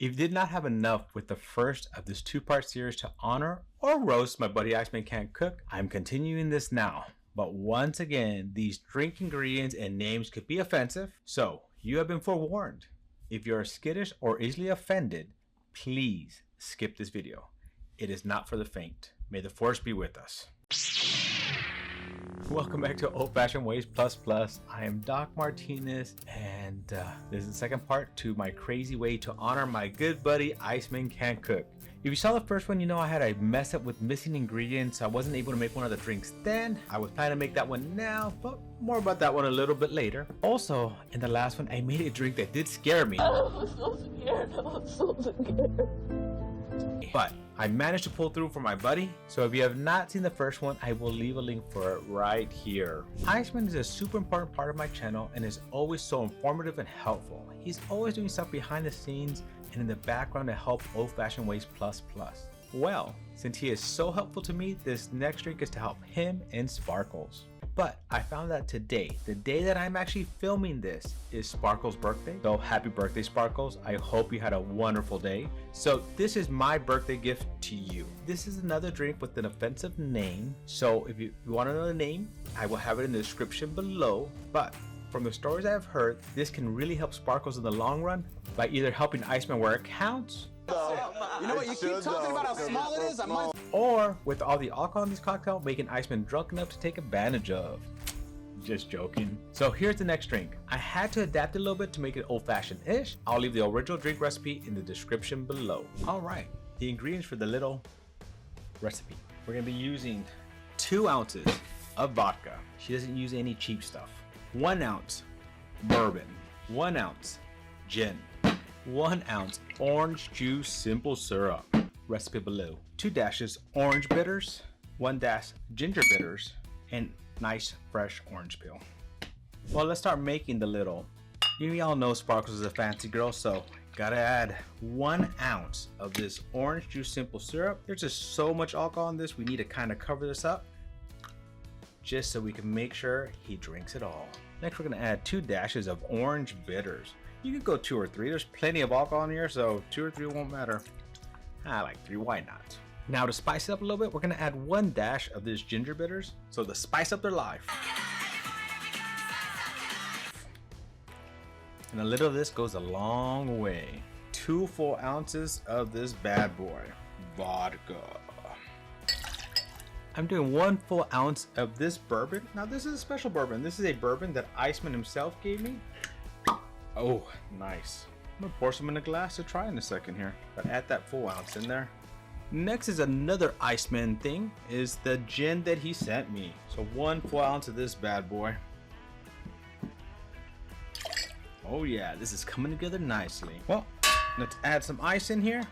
If you did not have enough with the first of this two-part series to honor or roast my buddy Iceman Can't Cook, I'm continuing this now. But once again, these drink ingredients and names could be offensive, so you have been forewarned. If you're skittish or easily offended, please skip this video. It is not for the faint. May the force be with us. Welcome back to Old Fashioned Ways Plus Plus. I am Doc Martinez, and this is the second part to my crazy way to honor my good buddy Iceman Can't Cook. If you saw the first one, you know I had a mess up with missing ingredients. I wasn't able to make one of the drinks then. I was planning to make that one now, but more about that one a little bit later. Also, in the last one, I made a drink that did scare me. I was so scared. But I managed to pull through for my buddy, so if you have not seen the first one, I will leave a link for it right here. Iceman is a super important part of my channel and is always so informative and helpful. He's always doing stuff behind the scenes and in the background to help Old Fashioned Ways Plus Plus. Well, since he is so helpful to me, this next drink is to help him and Sparkles. But I found that today, the day that I'm actually filming this, is Sparkles' birthday. So happy birthday, Sparkles. I hope you had a wonderful day. So this is my birthday gift to you. This is another drink with an offensive name. So if you want to know the name, I will have it in the description below. But from the stories I've heard, this can really help Sparkles in the long run by either helping Iceman where it counts, you know what? You keep talking about how small it is. I might. or with all the alcohol in this cocktail, making Iceman drunk enough to take advantage of. Just joking. So here's the next drink. I had to adapt it a little bit to make it old-fashioned-ish. I'll leave the original drink recipe in the description below. All right, the ingredients for the little recipe. We're gonna be using 2 ounces of vodka. She doesn't use any cheap stuff. 1 ounce bourbon. 1 ounce gin. 1 ounce orange juice simple syrup. Recipe below. 2 dashes orange bitters. 1 dash ginger bitters. And nice fresh orange peel. Well, let's start making the little. You all know Sparkles is a fancy girl, so gotta add 1 ounce of this orange juice simple syrup. There's just so much alcohol in this, we need to kind of cover this up just so we can make sure he drinks it all. Next, we're gonna add 2 dashes of orange bitters. You could go 2 or 3. There's plenty of alcohol in here, so 2 or 3 won't matter. I like 3, why not? Now to spice it up a little bit, we're gonna add 1 dash of this ginger bitters, so to spice up their life. And a little of this goes a long way. 2 full ounces of this bad boy, vodka. I'm doing 1 full ounce of this bourbon. Now this is a special bourbon. This is a bourbon that Iceman himself gave me. Oh, nice. I'm gonna pour some in a glass to try in a second here, but add that full ounce in there. Next is another Iceman thing, is the gin that he sent me. So 1 full ounce of this bad boy. Oh yeah, this is coming together nicely. Well, let's add some ice in here.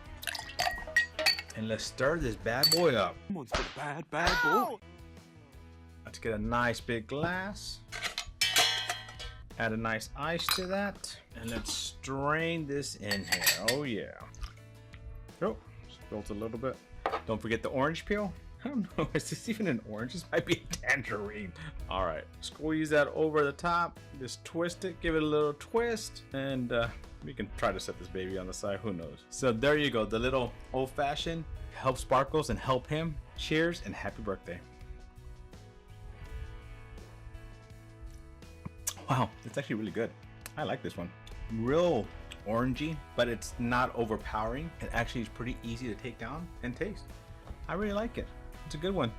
And let's stir this bad boy up. Bad boy. Let's get a nice big glass. Add a nice ice to that. And let's strain this in here. Oh yeah. Oh, spilled a little bit. Don't forget the orange peel. I don't know, is this even an orange? This might be a tangerine. All right, squeeze that over the top. Just twist it, give it a little twist. And we can try to set this baby on the side, who knows. So there you go, the little old fashioned. Help Sparkles and help him. Cheers and happy birthday. Wow, it's actually really good. I like this one. Real orangey, but it's not overpowering. It actually is pretty easy to take down and taste. I really like it. It's a good one.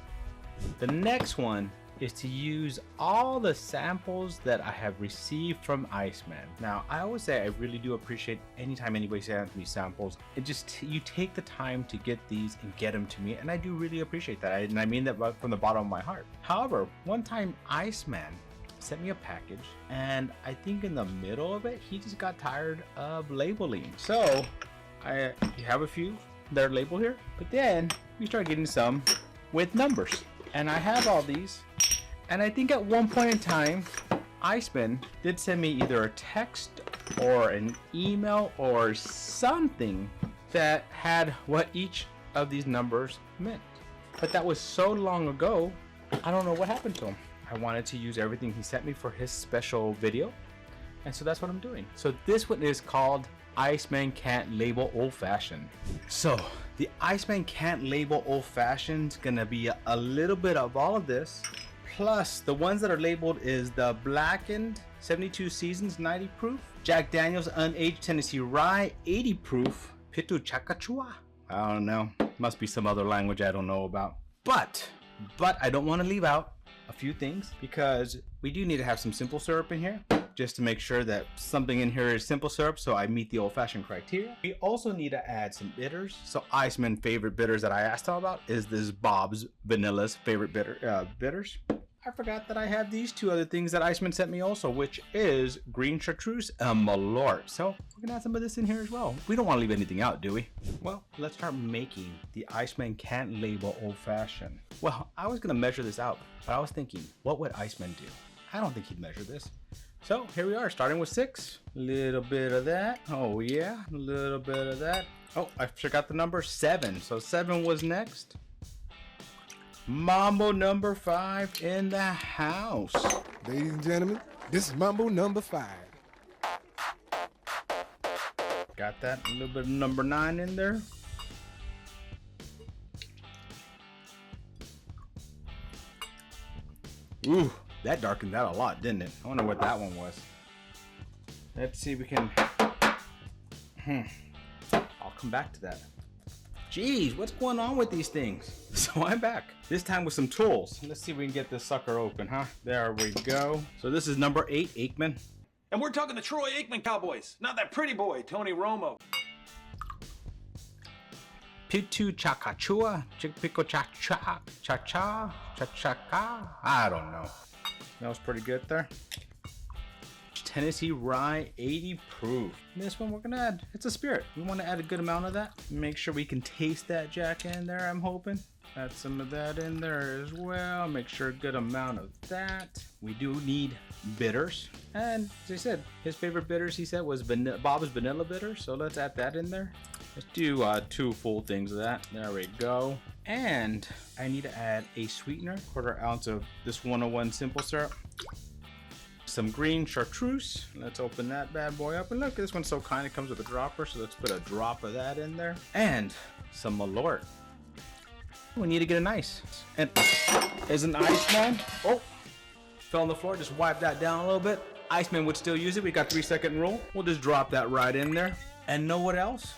The next one is to use all the samples that I have received from Iceman. Now, I always say I really do appreciate anytime anybody sends me samples. It just, you take the time to get these and get them to me, and I do really appreciate that. And I mean that from the bottom of my heart. However, one time Iceman sent me a package, and I think in the middle of it, he just got tired of labeling. So, you have a few that are labeled here, but then we start getting some with numbers. And I have all these, and I think at one point in time, Iceman did send me either a text or an email or something that had what each of these numbers meant. But that was so long ago, I don't know what happened to him. I wanted to use everything he sent me for his special video, and so that's what I'm doing. So this one is called Iceman Can't Label Old Fashioned. So the Iceman Can't Label Old Fashioned gonna be a little bit of all of this, plus the ones that are labeled is the blackened 72 seasons 90 proof, Jack Daniel's unaged Tennessee Rye 80 proof, Pitu Chakachua. I don't know, must be some other language I don't know about. But I don't want to leave out a few things, because we do need to have some simple syrup in here, just to make sure that something in here is simple syrup, so I meet the old-fashioned criteria. We also need to add some bitters. So Iceman's favorite bitters that I asked him about is this Bob's Vanilla's favorite bitters. I forgot that I have these two other things that Iceman sent me also, which is green chartreuse and Malort. So we're gonna add some of this in here as well. We don't want to leave anything out, do we? Well, let's start making the Iceman Can't Label Old Fashioned. Well, I was gonna measure this out, but I was thinking, what would Iceman do? I don't think he'd measure this. So here we are, starting with 6. A little bit of that. Oh yeah, a little bit of that. Oh, I forgot the number 7. So 7 was next. Mambo number 5 in the house. Ladies and gentlemen, this is Mambo number 5. Got that. A little bit of number 9 in there. Ooh, that darkened that a lot, didn't it? I wonder what that one was. Let's see if we can... I'll come back to that. Jeez, what's going on with these things? So I'm back. This time with some tools. Let's see if we can get this sucker open, huh? There we go. So this is number 8, Aikman. And we're talking the Troy Aikman Cowboys, not that pretty boy, Tony Romo. Pitu Chakachua, Chickpico Cha-Cha, Cha-Cha, Cha-Cha-Ka. I don't know. That was pretty good there. Tennessee Rye 80 proof. This one we're gonna add, it's a spirit. We want to add a good amount of that. Make sure we can taste that Jack in there, I'm hoping. Add some of that in there as well. Make sure a good amount of that. We do need bitters. And as I said, his favorite bitters, he said, was Bob's Vanilla bitter. So let's add that in there. Let's do 2 full things of that. There we go. And I need to add a sweetener, 1/4 ounce of this 101 simple syrup. Some green chartreuse. Let's open that bad boy up. And look, this one's so kind, it comes with a dropper. So let's put a drop of that in there. And some Malort. We need to get an ice. And is an Iceman. Oh, fell on the floor. Just wipe that down a little bit. Iceman would still use it. We got 3-second rule. We'll just drop that right in there. And know what else?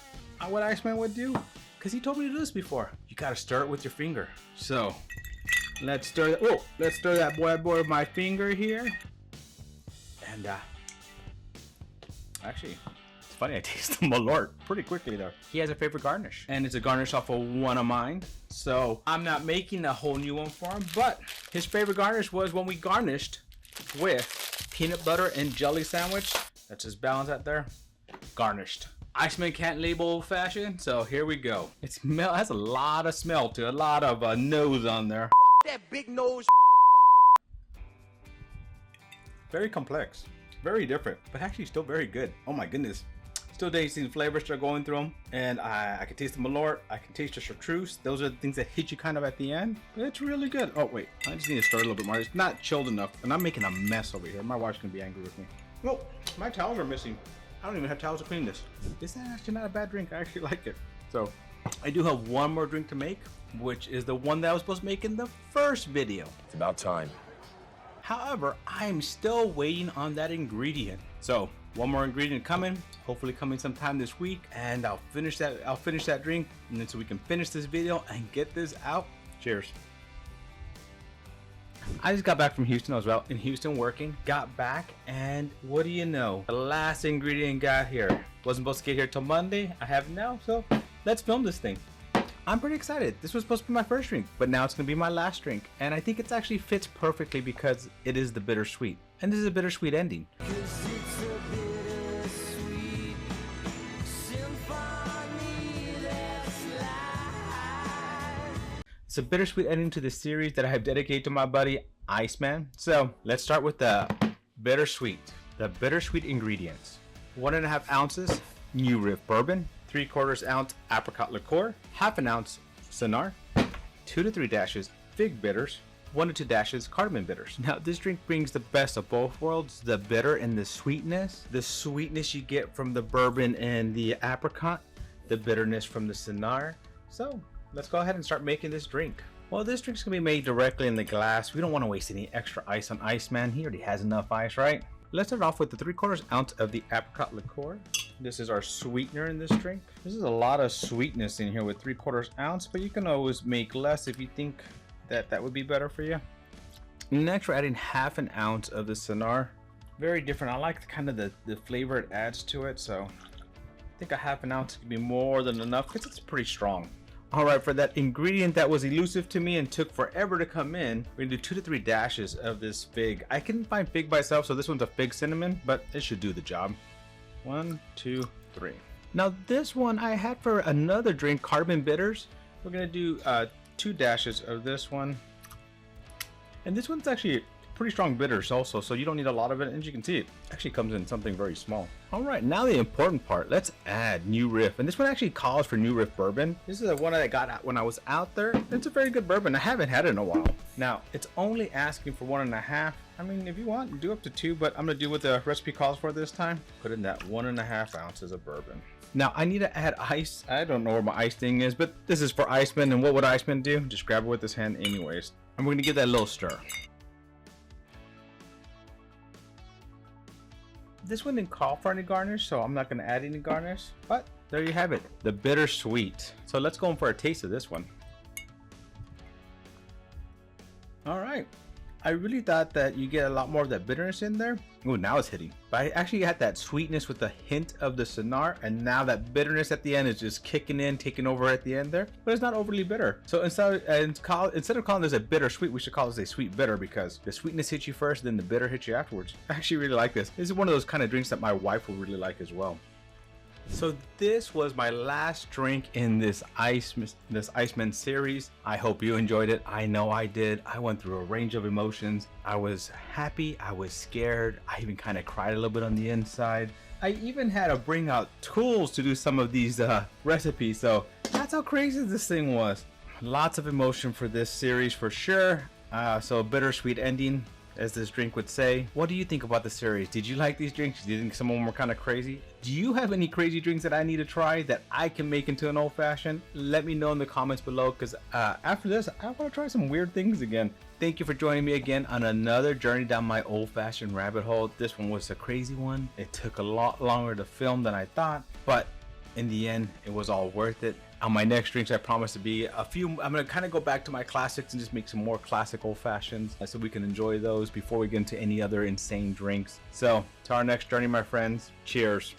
What Iceman would do? Because he told me to do this before. You got to stir it with your finger. So let's stir that. Oh, let's stir that boy with my finger here. And actually, it's funny, I taste the Malort pretty quickly there. He has a favorite garnish, and it's a garnish off of one of mine. So I'm not making a whole new one for him, but his favorite garnish was when we garnished with peanut butter and jelly sandwich. Let's just balance that there. Garnished. Iceman Can't Label Old Fashioned, so here we go. It has a lot of smell to it, a lot of nose on there. That big nose. Very complex, very different, but actually still very good. Oh my goodness. Still tasting flavors start going through them, and I can taste the Malort, I can taste the chartreuse. Those are the things that hit you kind of at the end. It's really good. Oh wait, I just need to stir it a little bit more. It's not chilled enough, and I'm making a mess over here. My wife's gonna be angry with me. Oh, my towels are missing. I don't even have towels to clean this. This is actually not a bad drink. I actually like it. So I do have one more drink to make, which is the one that I was supposed to make in the first video. It's about time. However, I'm still waiting on that ingredient. So one more ingredient coming, hopefully coming sometime this week, and I'll finish that drink, and then so we can finish this video and get this out. Cheers. I just got back from Houston. I was out in Houston working, got back, and what do you know? The last ingredient got here. Wasn't supposed to get here till Monday. I have now, so let's film this thing. I'm pretty excited. This was supposed to be my first drink, but now it's gonna be my last drink. And I think it actually fits perfectly because it is the bittersweet. And this is a bittersweet ending. It's a bittersweet ending to the series that I have dedicated to my buddy Iceman. So let's start with the bittersweet. The bittersweet ingredients: 1.5 ounces New Riff Bourbon, 3/4 ounce apricot liqueur, 1/2 ounce Cynar, 2 to 3 dashes fig bitters, 1 to 2 dashes cardamom bitters. Now this drink brings the best of both worlds, the bitter and the sweetness. The sweetness you get from the bourbon and the apricot, the bitterness from the cynar. So let's go ahead and start making this drink. Well, this drink's gonna be made directly in the glass. We don't want to waste any extra ice on Iceman. He already has enough ice, right? Let's start off with the 3/4 ounce of the apricot liqueur. This is our sweetener in this drink. This is a lot of sweetness in here with 3/4 ounce, but you can always make less if you think that would be better for you. Next, we're adding 1/2 ounce of the cynar. Very different. I like kind of the flavor it adds to it, so I think 1/2 ounce could be more than enough because it's pretty strong. Alright, for that ingredient that was elusive to me and took forever to come in, we're gonna do 2 to 3 dashes of this fig. I couldn't find fig by itself, so this one's a fig cinnamon, but it should do the job. 1, 2, 3. Now this one I had for another drink, cardamom bitters. We're gonna do 2 dashes of this one. And this one's actually pretty strong bitters also, so you don't need a lot of it. As you can see, it actually comes in something very small. All right, now the important part. Let's add New Riff, and this one actually calls for New Riff bourbon. This is the one that I got when I was out there. It's a very good bourbon. I haven't had it in a while. Now it's only asking for 1.5. I mean, if you want, do up to 2, but I'm gonna do what the recipe calls for this time. Put in that 1.5 ounces of bourbon. Now I need to add ice. I don't know where my ice thing is, but this is for Iceman. And what would Iceman do? Just grab it with his hand anyways. And we're gonna give that a little stir. This one didn't call for any garnish, so I'm not going to add any garnish, but there you have it, the bittersweet. So let's go in for a taste of this one. All right, I really thought that you get a lot more of that bitterness in there. Oh, now it's hitting. But I actually had that sweetness with a hint of the cynar, and now that bitterness at the end is just kicking in, taking over at the end there. But it's not overly bitter. So instead of calling this a bittersweet, we should call this a sweet bitter, because the sweetness hits you first, then the bitter hits you afterwards. I actually really like this. This is one of those kind of drinks that my wife will really like as well. So this was my last drink in this Iceman series. I hope you enjoyed it. I know I did. I went through a range of emotions. I was happy, I was scared, I even kind of cried a little bit on the inside. I even had to bring out tools to do some of these recipes, so that's how crazy this thing was. Lots of emotion for this series for sure. So bittersweet ending, as this drink would say. What do you think about the series? Did you like these drinks? Did you think some of them were kind of crazy? Do you have any crazy drinks that I need to try that I can make into an old fashioned? Let me know in the comments below, because after this, I want to try some weird things again. Thank you for joining me again on another journey down my old fashioned rabbit hole. This one was a crazy one. It took a lot longer to film than I thought, but in the end, it was all worth it. On my next drinks, I promise to be a few. I'm going to kind of go back to my classics and just make some more classic old fashions so we can enjoy those before we get into any other insane drinks. So, to our next journey, my friends, cheers.